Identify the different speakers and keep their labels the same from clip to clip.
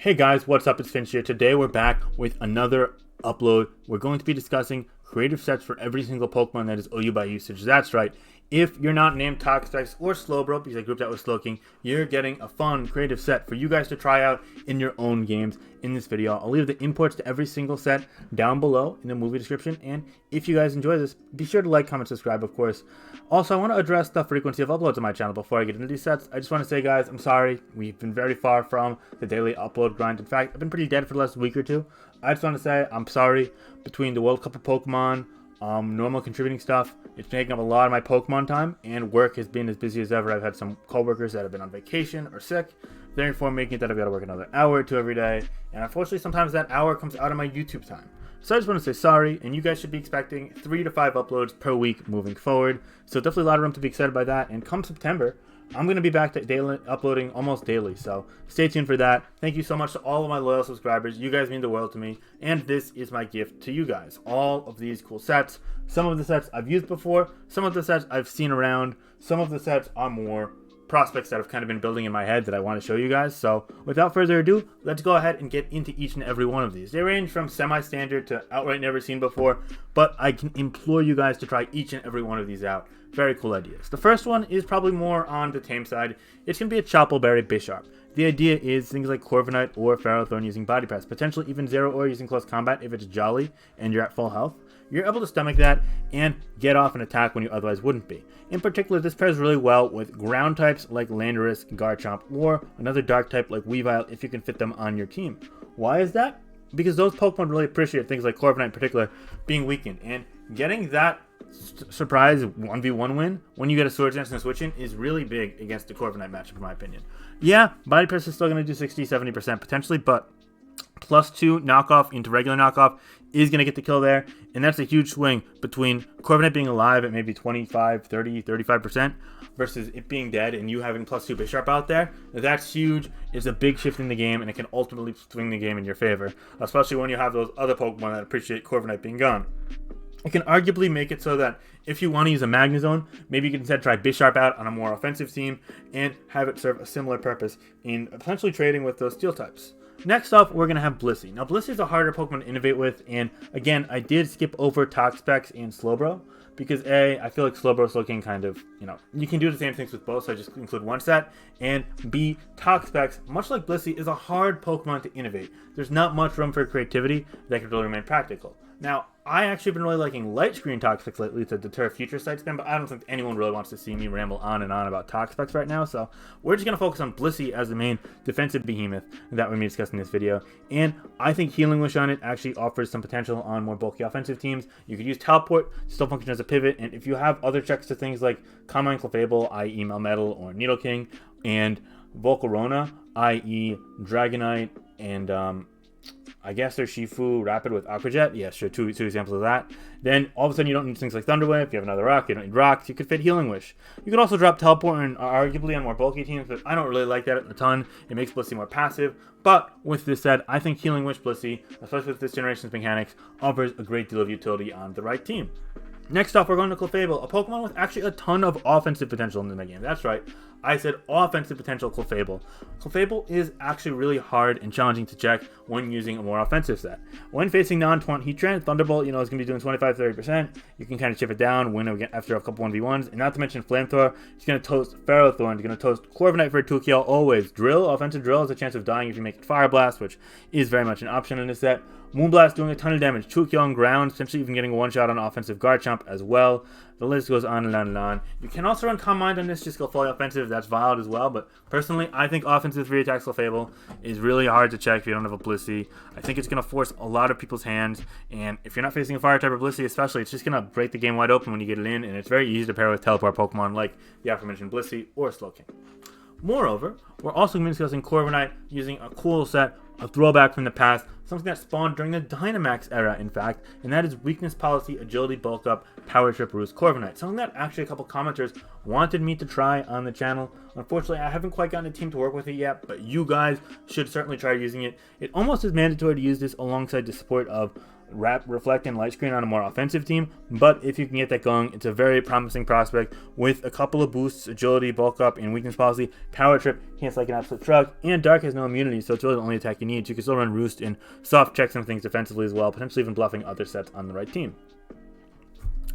Speaker 1: Hey guys, what's up? It's Finch here. Today we're back with another upload. We're going to be discussing creative sets for every single Pokemon that is OU by usage. That's right. If you're not named Toxapex or Slowbro, because I grouped that with Slowking, you're getting a fun creative set for you guys to try out in your own games in this video. I'll leave the imports to every single set down below in the movie description. And if you guys enjoy this, be sure to like, comment, subscribe, of course. Also, I want to address the frequency of uploads on my channel before I get into these sets. I just want to say, guys, I'm sorry. We've been very far from the daily upload grind. In fact, I've been pretty dead for the last week or two. I just want to say I'm sorry. Between the World Cup of Pokemon, normal contributing stuff, it's taking up a lot of my Pokemon time, and work has been as busy as ever. I've had some coworkers that have been on vacation or sick, therefore making it that I've got to work another hour or two every day, and unfortunately sometimes that hour comes out of my YouTube time. So I just want to say sorry, and you guys should be expecting 3 to 5 uploads per week moving forward, so definitely a lot of room to be excited by that. And come September, I'm going to be back to daily, uploading almost daily, so stay tuned for that. Thank you so much to all of my loyal subscribers. You guys mean the world to me, and this is my gift to you guys. All of these cool sets. Some of the sets I've used before, some of the sets I've seen around, some of the sets are more prospects that have kind of been building in my head that I want to show you guys. So without further ado, let's go ahead and get into each and every one of these. They range from semi-standard to outright never seen before, but I can implore you guys to try each and every one of these out. Very cool ideas. The first one is probably more on the tame side. It's going to be a Choppleberry Bisharp. The idea is things like Corviknight or Ferro using Body Press, potentially even Zero or using Close Combat if it's Jolly and you're at full health. You're able to stomach that and get off an attack when you otherwise wouldn't be. In particular, this pairs really well with ground types like Landorus, Garchomp, or another dark type like Weavile if you can fit them on your team. Why is that? Because those Pokemon really appreciate things like Corviknight in particular being weakened, and getting that surprise 1v1 win when you get a Swords Dance and a Switch in is really big against the Corviknight matchup in my opinion. Yeah, Body Press is still going to do 60-70% potentially, but +2 knockoff into regular knockoff is going to get the kill there, and that's a huge swing between Corviknight being alive at maybe 25, 30, 35% versus it being dead and you having +2 Bisharp out there. That's huge. It's a big shift in the game, and it can ultimately swing the game in your favor, especially when you have those other Pokemon that appreciate Corviknight being gone. It can arguably make it so that if you want to use a Magnezone, maybe you can instead try Bisharp out on a more offensive team and have it serve a similar purpose in potentially trading with those steel types. Next up, we're going to have Blissey. Now, Blissey is a harder Pokemon to innovate with, and again, I did skip over Toxapex and Slowbro, because A, I feel like Slowbro's looking kind of, you can do the same things with both, so I just include one set, and B, Toxapex, much like Blissey, is a hard Pokemon to innovate. There's not much room for creativity that could really remain practical. Now, I actually have been really liking Light Screen Toxapex lately to deter future side spam, but I don't think anyone really wants to see me ramble on and on about Toxapex right now, so we're just going to focus on Blissey as the main defensive behemoth that we're going to be discussing in this video. And I think Healing Wish on it actually offers some potential on more bulky offensive teams. You could use Teleport, still function as a pivot, and if you have other checks to things like Combine Clefable, i.e. Melmetal or Nidoking, and Volcarona, i.e. Dragonite, and I guess there's Shifu Rapid with Aqua Jet. Yeah, sure, two examples of that. Then all of a sudden you don't need things like Thunder Wave. If you have another rock, you don't need rocks. You could fit Healing Wish. You could also drop Teleport and arguably on more bulky teams, but I don't really like that a ton. It makes Blissey more passive. But with this said, I think Healing Wish Blissey, especially with this generation's mechanics, offers a great deal of utility on the right team. Next up, we're going to Clefable, a Pokemon with actually a ton of offensive potential in the game. That's right, I said offensive potential Clefable. Clefable is actually really hard and challenging to check when using a more offensive set. When facing non-20 Heatran, Thunderbolt, is going to be doing 25-30%. You can kind of chip it down, win again after a couple 1v1s. And not to mention Flamethrower, it's going to toast Ferrothorn, it's going to toast Corviknight for a 2-kill always. Drill, offensive Drill has a chance of dying if you make it Fire Blast, which is very much an option in this set. Moonblast doing a ton of damage, 2-kill on ground, potentially even getting a one-shot on offensive Garchomp as well. The list goes on and on and on. You can also run Calm Mind on this, just go fully offensive, that's valid as well, but personally, I think offensive 3 attacks Clefable is really hard to check if you don't have a Blissey. I think it's going to force a lot of people's hands, and if you're not facing a Fire type or Blissey especially, it's just going to break the game wide open when you get it in, and it's very easy to pair with Teleport Pokemon like the aforementioned Blissey or Slowking. Moreover, we're also going to be discussing Corviknight using a cool set, a throwback from the past, something that spawned during the Dynamax era, in fact, and that is Weakness Policy, Agility, Bulk Up, Power Trip, Roost, Corviknight. Something that actually a couple commenters wanted me to try on the channel. Unfortunately, I haven't quite gotten a team to work with it yet, but you guys should certainly try using it. It almost is mandatory to use this alongside the support of Reflect and Light Screen on a more offensive team, but if you can get that going, it's a very promising prospect with a couple of boosts: Agility, Bulk Up, and Weakness Policy. Power Trip hits like an absolute truck, and Dark has no immunity, so it's really the only attack you need. You can still run Roost and soft check some things defensively as well, potentially even bluffing other sets on the right team.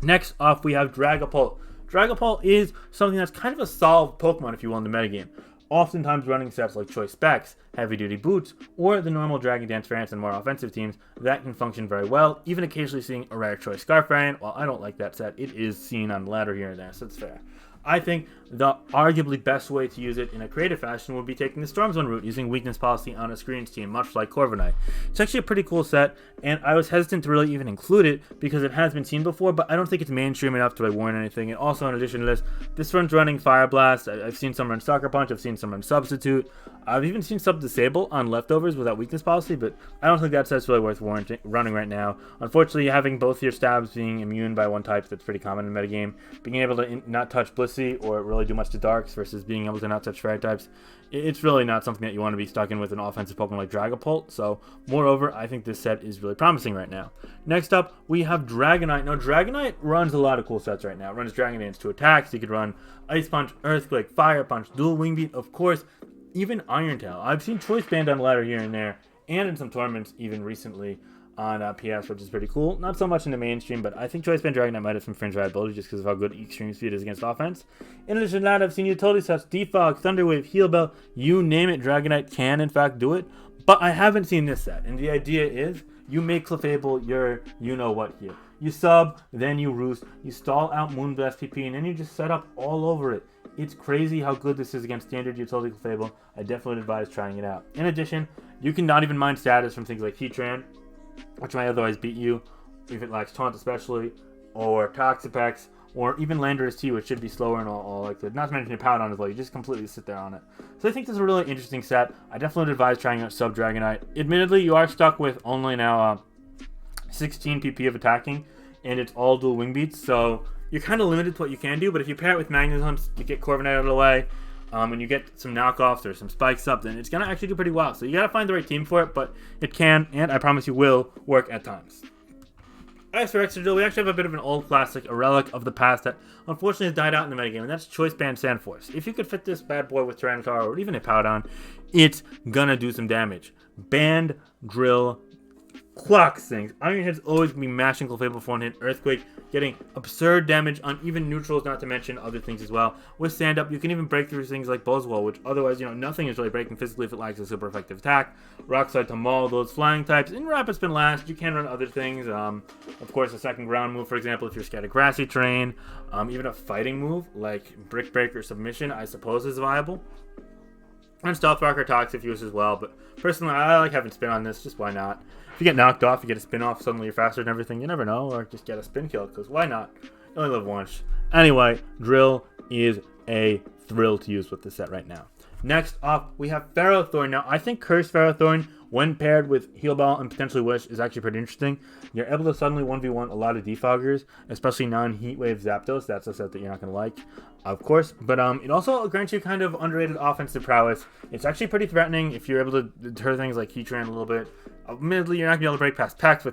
Speaker 1: Next off, we have Dragapult. Dragapult is something that's kind of a solved Pokemon, if you will, in the metagame. Oftentimes running sets like Choice Specs, Heavy Duty Boots, or the normal Dragon Dance variants and more offensive teams, that can function very well, even occasionally seeing a rare Choice Scarf variant. While I don't like that set, it is seen on the ladder here and there, so it's fair. I think the arguably best way to use it in a creative fashion would be taking the Storm Zone route, using Weakness Policy on a Screens team, much like Corviknight. It's actually a pretty cool set, and I was hesitant to really even include it because it has been seen before, but I don't think it's mainstream enough to warrant anything. And also, in addition to this one's running Fire Blast. I've seen some run Sucker Punch, I've seen some run Substitute. I've even seen Sub Disable on Leftovers without Weakness Policy, but I don't think that set's really worth running right now. Unfortunately, having both your stabs being immune by one type, that's pretty common in the metagame. Being able to not touch Blissey or really do much to Darks versus being able to not touch Fairy types, it's really not something that you want to be stuck in with an offensive Pokemon like Dragapult. So, moreover, I think this set is really promising right now. Next up, we have Dragonite. Now, Dragonite runs a lot of cool sets right now. It runs Dragon Dance 2 attacks. You could run Ice Punch, Earthquake, Fire Punch, Dual Wing Beat, of course, even Iron Tail. I've seen Choice Band on the ladder here and there, and in some tournaments even recently on PS, which is pretty cool. Not so much in the mainstream, but I think Choice Band Dragonite might have some fringe viability just because of how good Extreme Speed is against offense. In addition to that, I've seen utility sets, Defog, Thunderwave, Heal Bell, you name it, Dragonite can in fact do it. But I haven't seen this set, and the idea is you make Clefable your you-know-what here. You sub, then you Roost, you stall out Moonblast PP, and then you just set up all over it. It's crazy how good this is against standard utility Clefable. I definitely advise trying it out. In addition, you can not even mind status from things like Heatran, which might otherwise beat you if it lacks Taunt especially, or Toxapex, or even Landorus T, which should be slower and all like that. Not to mention your Powder on as well. You just completely sit there on it. So I think this is a really interesting set. I definitely would advise trying out Sub Dragonite. Admittedly, you are stuck with only now 16 PP of attacking, and it's all dual wing beats, so you're kind of limited to what you can do. But if you pair it with Magnezone to get Corviknight out of the way, and you get some knockoffs or some spikes up, then it's going to actually do pretty well. So you got to find the right team for it, but it can, and I promise you will, work at times. As for Excadrill, we actually have a bit of an old classic, a relic of the past that unfortunately has died out in the metagame, and that's Choice Band Sandforce. If you could fit this bad boy with Tyranitar or even a Powdon, it's gonna do some damage. Band, Drill, clocks things. Iron Head's always going to be mashing Clefable before hit. Earthquake, getting absurd damage on even neutrals, not to mention other things as well. With Stand Up, you can even break through things like Buzzwole, which otherwise, nothing is really breaking physically if it lacks a super effective attack. Rock Slide to maul those flying types. In Rapid Spin last, you can run other things. Of course, a second ground move, for example, if you're scared of grassy terrain. Even a fighting move like Brick Break or Submission, I suppose, is viable. And Stealth Rock or Toxic use as well, but personally, I like having spin on this, just why not? If you get knocked off, you get a spin off, suddenly you're faster and everything, you never know, or just get a spin kill, because why not? You only live once. Anyway, Drill is a thrill to use with this set right now. Next up, we have Ferrothorn. Now, I think Curse Ferrothorn, when paired with Heal Ball and potentially Wish, is actually pretty interesting. You're able to suddenly 1v1 a lot of Defoggers, especially non-Heat Wave Zapdos. That's a set that you're not going to like, of course. But it also grants you kind of underrated offensive prowess. It's actually pretty threatening if you're able to deter things like Heatran a little bit. Admittedly, you're not going to be able to break past Pecks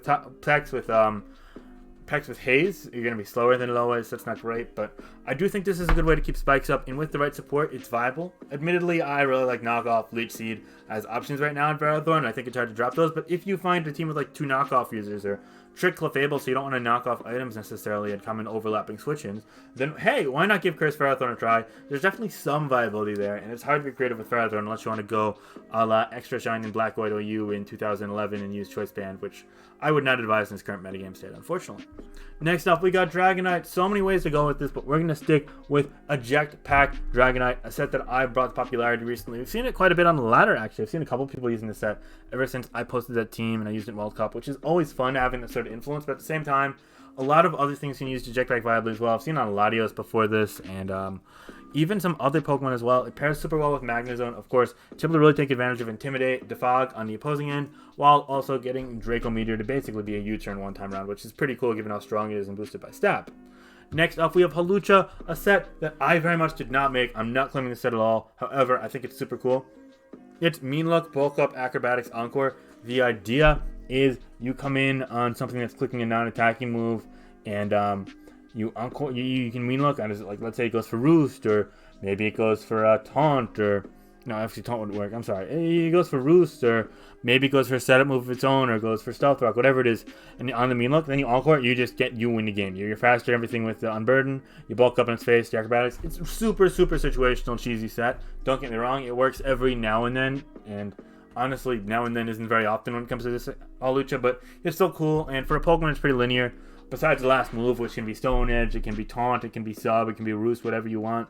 Speaker 1: with Haze. You're going to be slower than it always, so that's not great, but I do think this is a good way to keep spikes up, and with the right support, it's viable. Admittedly, I really like Knockoff, Leech Seed as options right now in Ferrothorn, and I think it's hard to drop those, but if you find a team with like 2 knockoff users, or Trick Clefable, so you don't want to knock off items necessarily and come in overlapping switch-ins, then hey, why not give Curse Ferrothorn a try? There's definitely some viability there, and it's hard to be creative with Ferrothorn unless you want to go a la Extra Shine and Black White OU in 2011 and use Choice Band, which I would not advise in this current metagame state, unfortunately. Next up, we got Dragonite. So many ways to go with this, but we're going to stick with Eject Pack Dragonite, a set that I brought to popularity recently. We've seen it quite a bit on the ladder, actually. I've seen a couple people using this set ever since I posted that team and I used it in World Cup, which is always fun having that sort of influence, but at the same time, a lot of other things can use Eject Pack viably as well. I've seen it on Latios before this, and even some other Pokemon as well. It pairs super well with Magnezone, of course. It's able to really take advantage of Intimidate, Defog on the opposing end, while also getting Draco Meteor to basically be a U-turn one-time round, which is pretty cool given how strong it is and boosted by Stab. Next up, we have Hawlucha, a set that I very much did not make. I'm not claiming this set at all. However, I think it's super cool. It's Mean Look, Bulk Up, Acrobatics, Encore. The idea is you come in on something that's clicking a non-attacking move, and you can mean look on it. Like, let's say it goes for Roost, or maybe it goes for a Taunt, or no, actually Taunt wouldn't work. I'm sorry. It goes for Roost, or maybe it goes for a setup move of its own, or goes for Stealth Rock, whatever it is. And on the mean look, then you Encore it, you win the game. You're faster, everything with the Unburden. You bulk up in its face, the acrobatics. It's a super situational cheesy set. Don't get me wrong, it works every now and then, and honestly, now and then isn't very often when it comes to this Hawlucha, but it's still cool. And for a Pokemon, it's pretty linear. Besides the last move, which can be Stone Edge, it can be Taunt, it can be Sub, it can be Roost, whatever you want.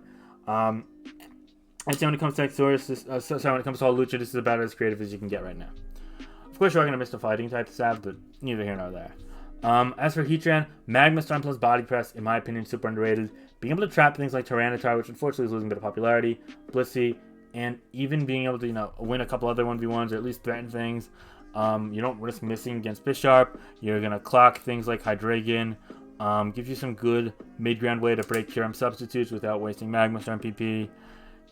Speaker 1: I'd say when it comes to when it comes to Hawlucha, this is about as creative as you can get right now. Of course, you're going to miss the fighting type stab, but neither here nor there. As for Heatran, Magnezone plus Body Press, in my opinion, super underrated. Being able to trap things like Tyranitar, which unfortunately is losing a bit of popularity, Blissey, and even being able to, win a couple other 1v1s or at least threaten things. You don't risk missing against Bisharp. You're going to clock things like Hydreigon. Gives you some good mid-ground way to break Kyurem substitutes without wasting Magnezone PP.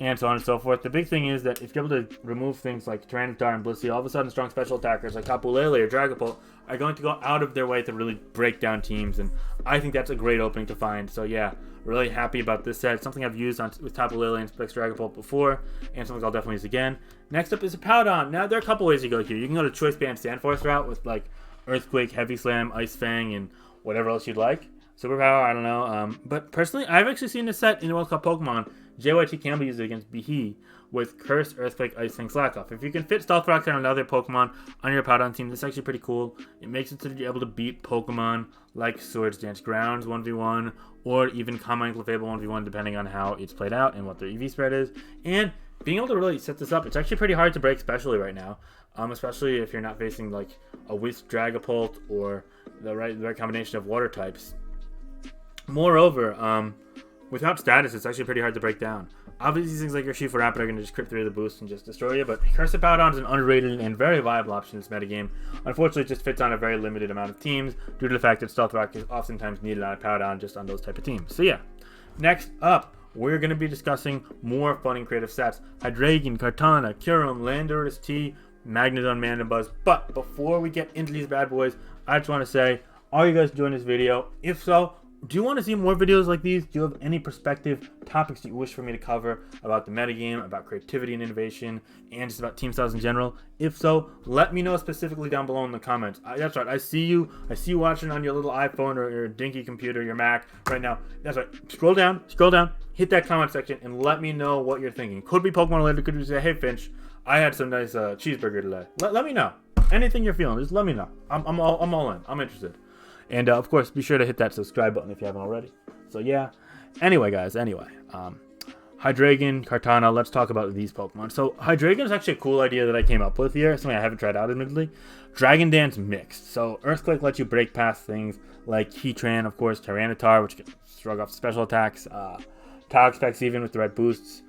Speaker 1: And so on and so forth. The big thing is that if you're able to remove things like Tyranitar and Blissey, all of a sudden strong special attackers like Tapu Lele or Dragapult are going to go out of their way to really break down teams, and I think that's a great opening to find. So yeah, really happy about this set. It's something I've used with Tapu Lele and Specs Dragapult before, and something I'll definitely use again. Next up is a Powdon. Now, there are a couple ways you go here. You can go to Choice Band Sandforce route with like Earthquake, Heavy Slam, Ice Fang, and whatever else you'd like. Superpower, I don't know. But personally, I've actually seen this set in the World Cup Pokemon. JYT can be used against Bihi with Curse, Earthquake, Ice Fang, Slack Off. If you can fit Stealth Rocks on another Pokemon on your Powdon team, this is actually pretty cool. It makes it so that you're able to beat Pokemon like Swords Dance Grounds 1v1, or even Combine Clefable 1v1, depending on how it's played out and what their EV spread is. And being able to really set this up, it's actually pretty hard to break specially right now. Especially if you're not facing like a Wisp Dragapult or the right combination of water types. Moreover, without status, it's actually pretty hard to break down. Obviously, things like your Shifu Rapid are going to just crit through the boost and just destroy you, but Cursive Powdon is an underrated and very viable option in this metagame. Unfortunately, it just fits on a very limited amount of teams due to the fact that Stealth Rock is oftentimes needed on a Powdon just on those type of teams. So yeah, next up, we're going to be discussing more fun and creative sets. Hydreigon, Kartana, Kyurem, Landorus T, Magnezone, Mandibuzz. But before we get into these bad boys, I just want to say, are you guys enjoying this video? If so, do you want to see more videos like these? Do you have any perspective topics that you wish for me to cover about the metagame, about creativity and innovation, and just about team styles in general? If so, let me know specifically down below in the comments. That's right, I see you watching on your little iPhone or your dinky computer, your Mac right now. That's right, scroll down, hit that comment section, and let me know what you're thinking. Could be Pokemon related, could be say, hey Finch, I had some nice cheeseburger today. Let me know. Anything you're feeling, just let me know. I'm all in. I'm interested. And of course, be sure to hit that subscribe button if you haven't already. So yeah. Anyway, guys. Hydreigon, Kartana. Let's talk about these Pokemon. So Hydreigon is actually a cool idea that I came up with here. Something I haven't tried out, admittedly. Dragon Dance mixed. So Earthquake lets you break past things like Heatran, of course, Tyranitar, which can shrug off special attacks. Tog Specs even with the right boosts.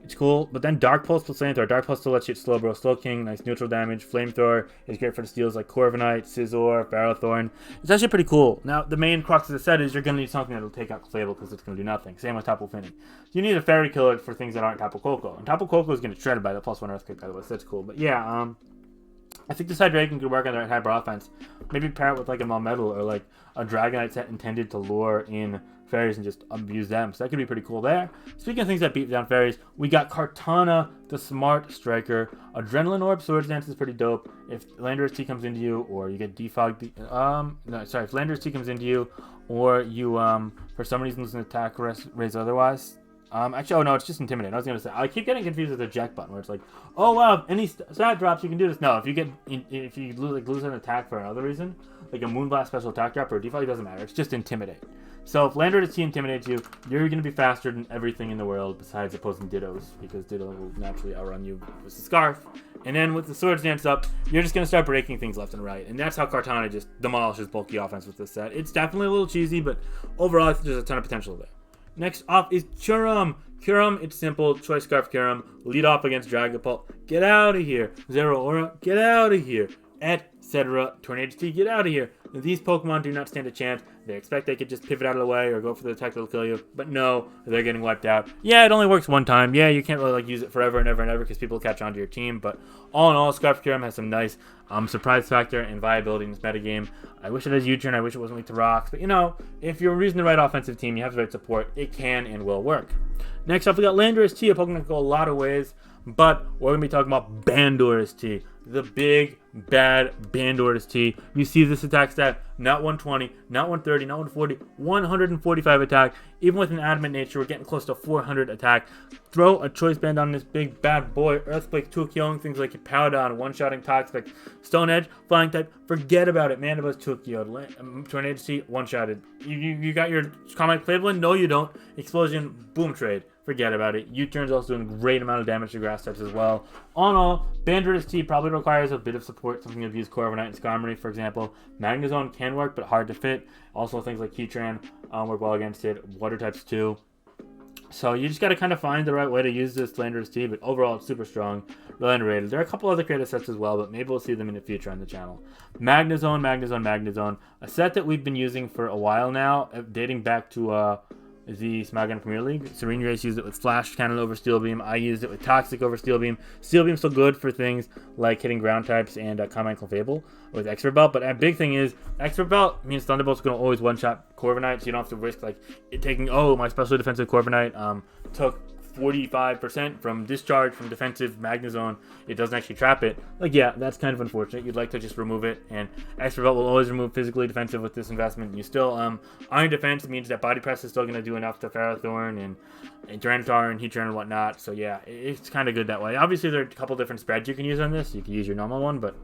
Speaker 1: It's cool, but then Dark Pulse plus Landorus. Dark Pulse still lets you hit Slowbro, Slowking, nice neutral damage. Flamethrower is great for the steals like Corviknight, Scizor, Ferrothorn. It's actually pretty cool. Now, the main crux of the set is you're going to need something that will take out Clefable because it's going to do nothing. Same with Tapu Fini. You need a Fairy Killer for things that aren't Tapu Koko. And Tapu Koko is going to get shredded by the +1 Earthquake, by the way, so that's cool. But yeah, I think this Hydreigon could work on the right hyper offense. Maybe pair it with like a Melmetal or like a Dragonite set intended to lure in fairies and just abuse them. So that could be pretty cool there. Speaking of things that beat down fairies, we got Kartana, the Smart Striker. Adrenaline Orb, Swords Dance is pretty dope. If Landorus T comes into you, or you get Defog, if Landorus T comes into you, or you, for some reason lose an attack raise otherwise. Actually, oh no, it's just Intimidate. I was going to say, I keep getting confused with the eject button, where it's like, oh wow, any stat drops, you can do this. No, if you lose an attack for another reason, like a Moonblast special attack drop or a default, it doesn't matter. It's just Intimidate. So if Landorus T intimidates you, you're going to be faster than everything in the world besides opposing Dittos, because Ditto will naturally outrun you with the Scarf. And then with the Swords Dance up, you're just going to start breaking things left and right. And that's how Kartana just demolishes bulky offense with this set. It's definitely a little cheesy, but overall I think there's a ton of potential there. Next off is Kyurem. Kyurem, it's simple. Choice Scarf Kyurem. Lead off against Dragapult. Get out of here. Zero Aura. Get out of here. etc. Tornado T, get out of here. These Pokemon do not stand a chance. They expect they could just pivot out of the way or go for the attack that'll kill you, but no, they're getting wiped out. Yeah, it only works one time. Yeah, you can't really like use it forever and ever and ever because people catch on to your team, but all in all, Scarf Kyurem has some nice surprise factor and viability in this metagame. I wish it had U-turn. I wish it wasn't weak to rocks, but you know, if you're using the right offensive team, you have the right support, it can and will work. Next up, we got Landorus T, a Pokemon that can go a lot of ways, but we're going to be talking about Bandorus T, the big, bad Bandorus T. You see this attack stat, not 120, not 130, not 140, 145 attack. Even with an adamant nature, we're getting close to 400 attack. Throw a Choice Band on this big, bad boy. Earthquake, 2 killing things like Powdon, one-shotting Toxic, Stone Edge, Flying type. Forget about it. Mandibuzz, 2 killed. Tornado T, one-shotted. You got your Comet Clefable? No, you don't. Explosion, boom trade. Forget about it. U-turn's also doing a great amount of damage to grass types as well. All in all, Bandorus T probably requires a bit of support. Something you've used Corviknight and Skarmory, for example. Magnezone can work, but hard to fit. Also, things like Heatran work well against it. Water types too. So you just got to kind of find the right way to use this Landorus T, but overall it's super strong, really underrated. There are a couple other creative sets as well, but maybe we'll see them in the future on the channel. Magnezone, a set that we've been using for a while now, dating back to the Smagon Premier League. Serene Grace used it with Flash Cannon over Steel Beam. I used it with Toxic over Steel Beam. Steel Beam's still good for things like hitting ground types and Combine Clefable with Expert Belt. But a big thing is Expert Belt means Thunderbolt's going to always one-shot Corviknight, so you don't have to risk like it taking, oh, my special defensive Corviknight took 45% from discharge from defensive Magnezone. It doesn't actually trap it. Like, yeah, that's kind of unfortunate. You'd like to just remove it, and Expert Belt will always remove physically defensive with this investment. You still, Iron Defense means that Body Press is still going to do enough to Ferrothorn and Tyranitar and Heatran and whatnot. So yeah, it's kind of good that way. Obviously, there are a couple different spreads you can use on this. You can use your normal one, but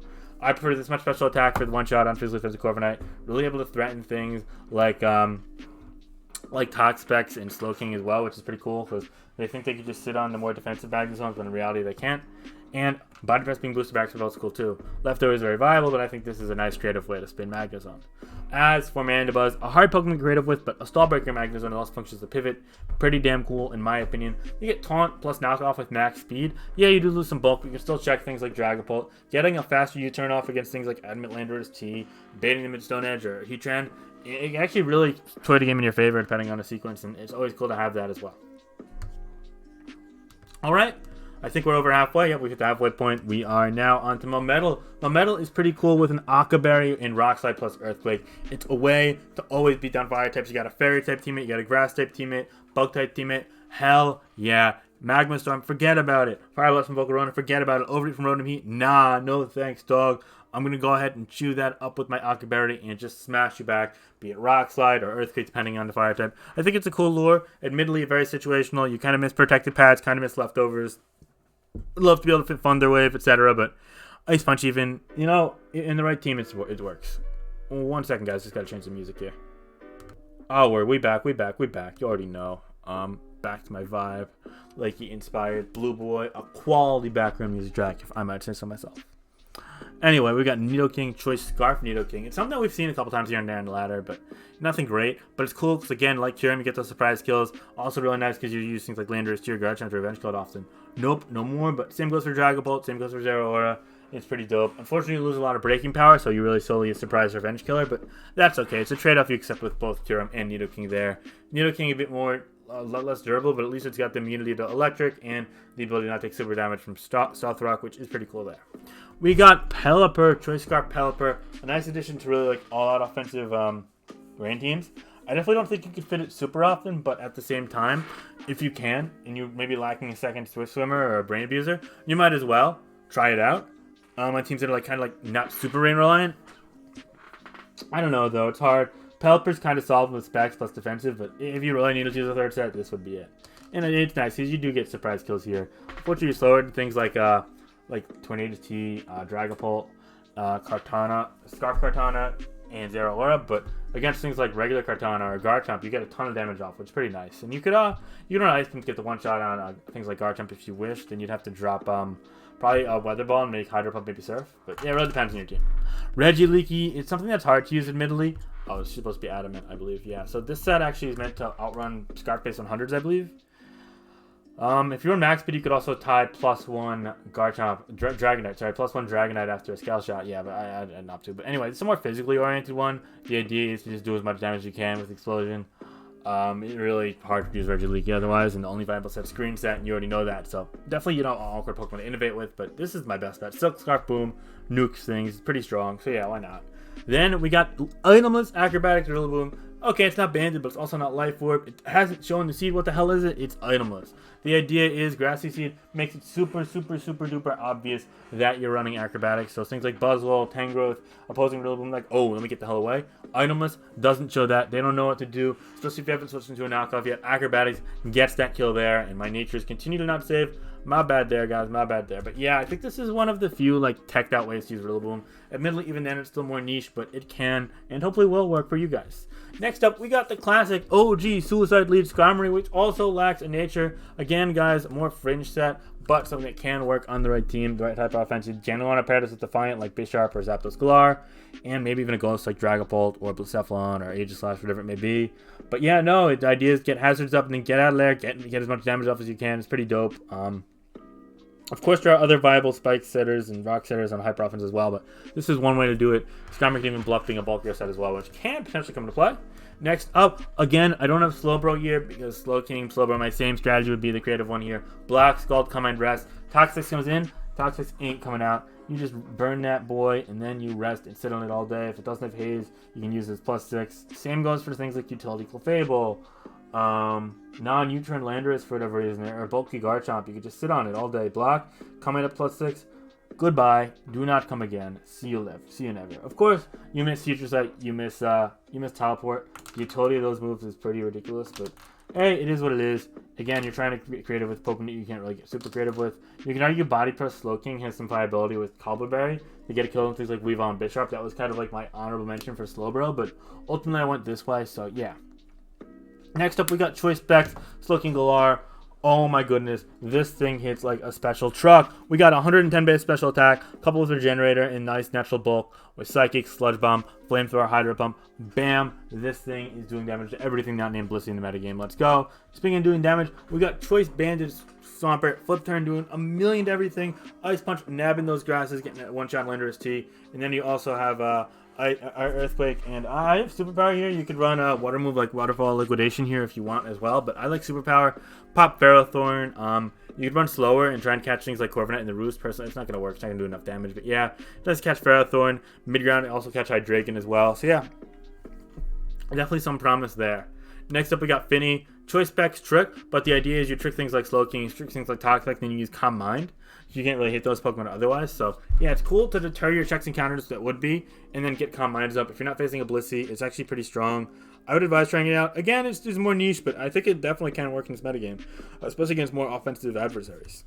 Speaker 1: I prefer this much special attack for the one shot on physically defensive Corviknight. Really able to threaten things like Toxpex and Slowking as well, which is pretty cool because they think they could just sit on the more defensive Magnezones, but in reality they can't. And Body Press being boosted back to is cool too. Leftover is very viable, but I think this is a nice creative way to spin Magnezone. As for Mandibuzz, a hard Pokemon creative with, but a Stallbreaker Magnezone also functions as a pivot. Pretty damn cool in my opinion. You get Taunt plus Knockoff with max speed. Yeah, you do lose some bulk, but you can still check things like Dragapult. Getting a faster U-turn off against things like Adamant Landorus T, baiting them in Stone Edge or Heatran, it actually really play the game in your favor depending on the sequence, and it's always cool to have that as well. Alright, I think we're over halfway. Yep, we hit the halfway point. We are now on to Melmetal. Melmetal is pretty cool with an Aqua Berry and Rock Slide plus Earthquake. It's a way to always beat down fire types. You got a Fairy type teammate, you got a Grass type teammate, Bug type teammate. Hell yeah. Magma Storm, forget about it. Fire Blast from Volcarona, forget about it. Overheat from Rotom Heat, nah, no thanks, dog. I'm going to go ahead and chew that up with my Aqua Berry and just smash you back, be it Rock Slide or Earthquake, depending on the fire type. I think it's a cool lure. Admittedly, very situational. You kind of miss protected pads, kind of miss leftovers. I'd love to be able to fit Thunder Wave, etc. But Ice Punch even, you know, in the right team, it works. 1 second, guys. Just got to change the music here. Oh, we back. You already know. Back to my vibe. Lakey inspired. Blue Boy. A quality background music track, if I might say so myself. Anyway, we got Nidoking, Choice Scarf Nidoking. It's something that we've seen a couple times here and there in the ladder, but nothing great. But it's cool because, again, like Kyurem, you get those surprise kills. Also really nice because you use things like Landorus to your guard chance to revenge kill it often. Nope, no more, but same goes for Dragapult, same goes for Zeraora. It's pretty dope. Unfortunately, you lose a lot of breaking power, so you really solely a surprise revenge killer, but that's okay. It's a trade-off you accept with both Kyurem and Nidoking there. Nidoking a bit more, a lot less durable, but at least it's got the immunity to electric and the ability to not take super damage from Stealth Rock, which is pretty cool there. We got Pelipper, Choice Scarf Pelipper, a nice addition to really like all-out offensive rain teams. I definitely don't think you can fit it super often, but at the same time, if you can, and you're maybe lacking a second Swift Swimmer or a Brain Abuser, you might as well try it out. On teams that are like kind of like not super rain reliant. I don't know though, it's hard. Pelipper's kind of solid with specs plus defensive, but if you really need to use a third set, this would be it. And it's nice because you do get surprise kills here. Unfortunately, you're slower than things like Tornado T, Dragapult, Kartana, Scarf Kartana, and Zeraora, but against things like regular Kartana or Garchomp, you get a ton of damage off, which is pretty nice. And you could run Ice Beam to get the one shot on things like Garchomp if you wish. Then you'd have to drop probably a Weather Ball and make Hydro Pump, maybe Surf. But yeah, it really depends on your team. Regieleki, it's something that's hard to use, admittedly. Oh, it's supposed to be Adamant, I believe. Yeah, so this set actually is meant to outrun Scarf based on hundreds, I believe. If you're on max speed, you could also tie +1 Garchomp, Dragonite. Sorry, +1 Dragonite after a Scale Shot. Yeah, but I'd not to. But anyway, it's a more physically oriented one. The idea is to just do as much damage as you can with Explosion. It's really hard to use Regileaky otherwise, and the only viable set is Screen Set, and you already know that. So definitely, awkward Pokemon to innovate with, but this is my best bet. Silk Scarf, Boom, nukes things. It's pretty strong, so yeah, why not? Then we got Itemless Acrobatics Rillaboom. Okay, it's not banded, but it's also not Life Orb. It hasn't shown the seed. What the hell is it? It's itemless. The idea is Grassy Seed makes it super duper obvious that you're running Acrobatics. So things like Buzzwole, Tangrowth, opposing Rillaboom, like, oh, let me get the hell away. Itemless doesn't show that. They don't know what to do, especially if you haven't switched into a knockoff yet. Acrobatics gets that kill there, and my natures continue to not save. My bad there, guys. My bad there. But yeah, I think this is one of the few like teched out ways to use Rillaboom. Admittedly, even then, it's still more niche, but it can and hopefully will work for you guys. Next up, we got the classic OG Suicide Lead Skarmory, which also lacks a nature. Again, guys, more fringe set, but something that can work on the right team, the right type of offense. You generally want to pair this with Defiant like Bisharp or Zapdos Galar, and maybe even a Ghost like Dragapult or Blacephalon or Aegislash, whatever it may be. But yeah, no, the idea is get hazards up and then get out of there, get as much damage off as you can. It's pretty dope. Of course, there are other viable Spike setters and Rock setters on Hyper Offense as well, but this is one way to do it. Skarmory can even bluff being a bulkier set as well, which can potentially come into play. Next up, again, I don't have Slowbro here because Slowbro, my same strategy would be the creative one here. Black, Scald, Combine, Rest. Toxic comes in, Toxic ain't coming out. You just burn that boy, and then you rest and sit on it all day. If it doesn't have Haze, you can use it as +6. Same goes for things like Utility Clefable, non-Neutron Landorus for whatever reason, or bulky Garchomp. You could just sit on it all day. Block, come in at +6. Goodbye. Do not come again. See you live. See you never. Of course, you miss Future Sight. You miss Teleport. The utility of those moves is pretty ridiculous, but hey, it is what it is. Again, you're trying to get creative with Pokemon that you can't really get super creative with. You can argue Body Press Slowking has some viability with Cobbleberry to get a kill with things like Weavile and Bisharp. That was kind of like my honorable mention for Slowbro, but ultimately I went this way, so yeah. Next up, we got Choice Specs, Slowking Galar. Oh my goodness, this thing hits like a special truck. We got 110 base special attack, coupled with Regenerator and nice natural bulk with Psychic, Sludge Bomb, Flamethrower, Hydro Pump. Bam! This thing is doing damage to everything not named Blissey in the metagame. Let's go. Speaking of doing damage, we got Choice Bandage, Swampert, Flip Turn doing a million to everything. Ice Punch, nabbing those grasses, getting that one-shot Landorus T. And then you also have Earthquake, and I have Superpower here. You could run a water move like Waterfall Liquidation here if you want as well, but I like Superpower. Pop Ferrothorn. You could run slower and try and catch things like Corviknight and the Roost. Personally, it's not going to work. It's not going to do enough damage, but yeah, it does catch Ferrothorn. Midground, also catch Hydreigon as well. So yeah, definitely some promise there. Next up, we got Finny. Choice Specs trick, but the idea is you trick things like Slowking, you trick things like Toxic, then you use Calm Mind. You can't really hit those Pokemon otherwise, so yeah, it's cool to deter your checks and counters that would be, and then get Calm Minds up. If you're not facing a Blissey, it's actually pretty strong. I would advise trying it out. Again, it's more niche, but I think it definitely can work in this metagame, especially against more offensive adversaries.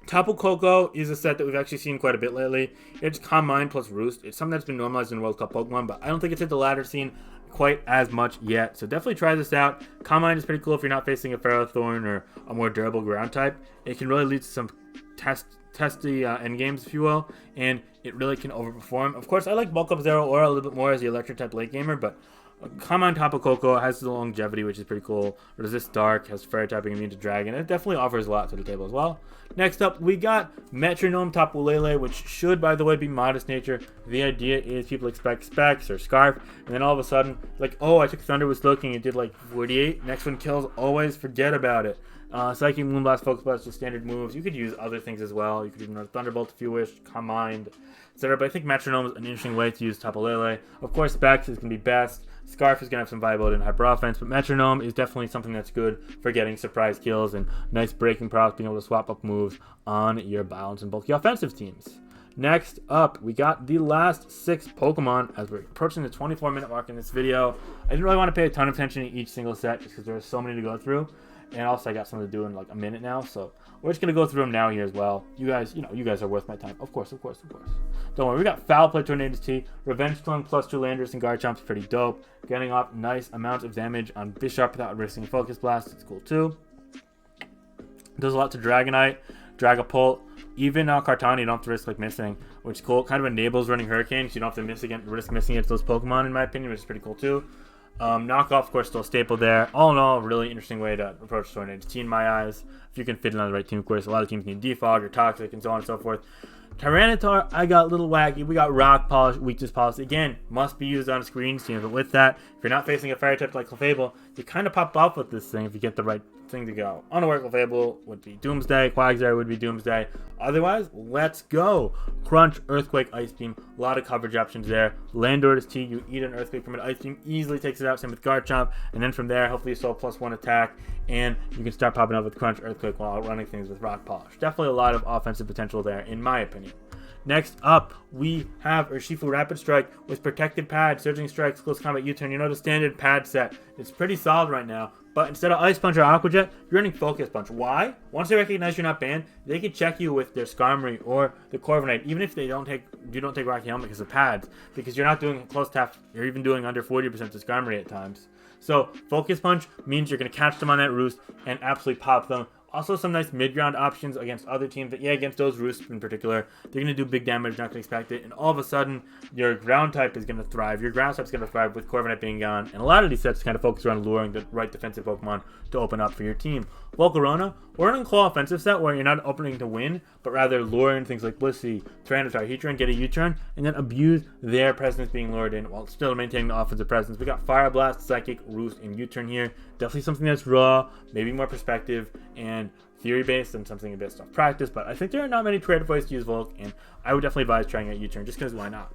Speaker 1: Tapu Koko is a set that we've actually seen quite a bit lately. It's Calm Mind plus Roost. It's something that's been normalized in World Cup Pokemon, but I don't think it's hit the ladder scene quite as much yet. So definitely try this out. Calm Mind is pretty cool if you're not facing a Ferrothorn or a more durable ground type. It can really lead to some testy endgames, if you will, and it really can overperform. Of course, I like Bulk Up Zero or a little bit more as the electric type late gamer, but Calm Mind Tapu Koko has the longevity, which is pretty cool. Resist Dark, has Fairy typing, immune to Dragon. It definitely offers a lot to the table as well. Next up, we got Metronome Tapu Lele, which should, by the way, be Modest Nature. The idea is people expect Specs or Scarf, and then all of a sudden, like, oh, I took Thunder with Slowking, it did like 48. Next one kills, always forget about it. Psychic, Moonblast, Focus Blast, just standard moves. You could use other things as well. You could even run Thunderbolt if you wish, Calm Mind, etc. But I think Metronome is an interesting way to use Tapu Lele. Of course, Specs is going to be best. Scarf is going to have some viability in Hyper Offense, but Metronome is definitely something that's good for getting surprise kills and nice breaking procs, being able to swap up moves on your balanced and bulky offensive teams. Next up, we got the last 6 Pokemon as we're approaching the 24-minute mark in this video. I didn't really want to pay a ton of attention to each single set just because there are so many to go through. And also I got something to do in like a minute now, so we're just going to go through them now here as well. You guys, you guys are worth my time. Of course. Don't worry, we got Foul Play, Tornadus T, Revenge Tongue plus 2 Landorus and Garchomp's pretty dope. Getting off nice amounts of damage on Bisharp without risking Focus Blast, it's cool too. Does a lot to Dragonite, Dragapult, even Kartani, you don't have to risk like missing, which is cool. Kind of enables running Hurricane, so you don't have to risk missing against those Pokemon in my opinion, which is pretty cool too. Knockoff, of course, still a staple there. All in all, really interesting way to approach Tornadus T in my eyes. If you can fit it on the right team, of course. A lot of teams need Defog or Toxic and so on and so forth. Tyranitar, I got a little wacky. We got Rock Polish, Weakness Policy. Again, must be used on screen teams. But with that, if you're not facing a fire type like Clefable, you kind of pop off with this thing if you get the right thing to go. Unaware Clefable would be Doomsday. Quagsire would be Doomsday. Otherwise, let's go. Crunch, Earthquake, Ice Beam. A lot of coverage options there. Landorus T, you eat an Earthquake from an Ice Beam, easily takes it out. Same with Garchomp. And then from there, hopefully you still +1 attack. And you can start popping up with Crunch, Earthquake while running things with Rock Polish. Definitely a lot of offensive potential there, in my opinion. Next up, we have Urshifu Rapid Strike with Protected Pad, Surging Strikes, Close Combat U-Turn. You know the standard pad set. It's pretty solid right now. But instead of Ice Punch or Aqua Jet, you're running Focus Punch. Why? Once they recognize you're not banned, they can check you with their Skarmory or the Corviknight, even if you don't take Rocky Helmet because of pads, because you're not doing close tap. You're even doing under 40% to Skarmory at times. So Focus Punch means you're going to catch them on that roost and absolutely pop them. Also, some nice mid-ground options against other teams. But yeah, against those roosts in particular, they're going to do big damage, not going to expect it. And all of a sudden, your ground type is going to thrive. Your ground type is going to thrive with Corviknight being gone. And a lot of these sets kind of focus around luring the right defensive Pokemon to open up for your team. Volcarona, or an Claw offensive set where you're not opening to win, but rather lure in things like Blissey, Tyranitar, Heatran, get a U-turn, and then abuse their presence being lured in while still maintaining the offensive presence. We got Fire Blast, Psychic, Roost, and U-turn here. Definitely something that's raw, maybe more perspective, and theory-based and something a bit stuff practice, but I think there are not many creative ways to use Volk, and I would definitely advise trying out U-turn just because why not.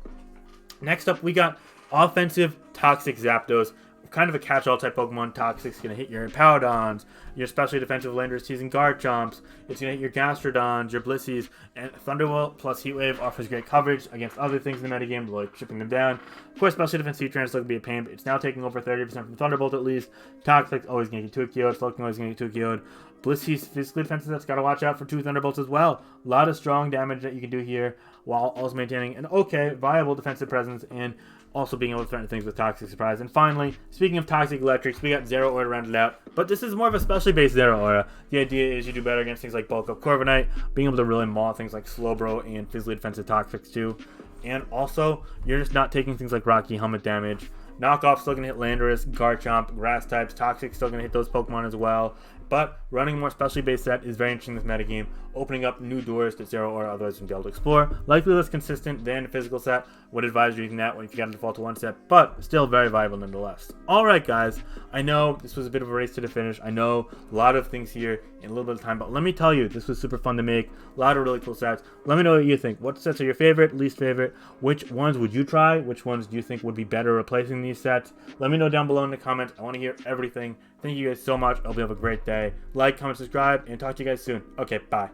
Speaker 1: Next up, we got offensive Toxic Zapdos. Kind of a catch-all type Pokemon. Toxic's going to hit your Impowdons, your especially defensive Landorus T's and Garchomps. It's going to hit your Gastrodons, your Blissies, and Thunderbolt plus Heat Wave offers great coverage against other things in the metagame, like chipping them down. Of course, special defense Heatran is still going to be a pain, but it's now taking over 30% from Thunderbolt at least. Toxic's always going to get 2 KO'd, Slowking always going to get 2 KO'd. Blissey's physically defensive that's got to watch out for 2 Thunderbolts as well. A lot of strong damage that you can do here while also maintaining an okay, viable defensive presence and also being able to threaten things with Toxic Surprise. And finally, speaking of Toxic Electrics, we got Zero Aura rounded out. But this is more of a specially based Zero Aura. The idea is you do better against things like Bulk Up Corviknight, being able to really maul things like Slowbro and physically defensive Toxics too. And also, you're just not taking things like Rocky Helmet damage. Knockoff still going to hit Landorus, Garchomp, Grass types. Toxic still going to hit those Pokemon as well. But running a more specially based set is very interesting in this metagame, opening up new doors that Zero Aura otherwise wouldn't be able to explore. Likely less consistent than a physical set. Would advise using that when you got to default to one set, but still very viable nonetheless. Alright guys, I know this was a bit of a race to the finish. I know a lot of things here in a little bit of time, but let me tell you, this was super fun to make. A lot of really cool sets. Let me know what you think. What sets are your favorite, least favorite? Which ones would you try? Which ones do you think would be better replacing these sets? Let me know down below in the comments. I want to hear everything. Thank you guys so much. I hope you have a great day. Like, comment, subscribe, and talk to you guys soon. Okay, bye.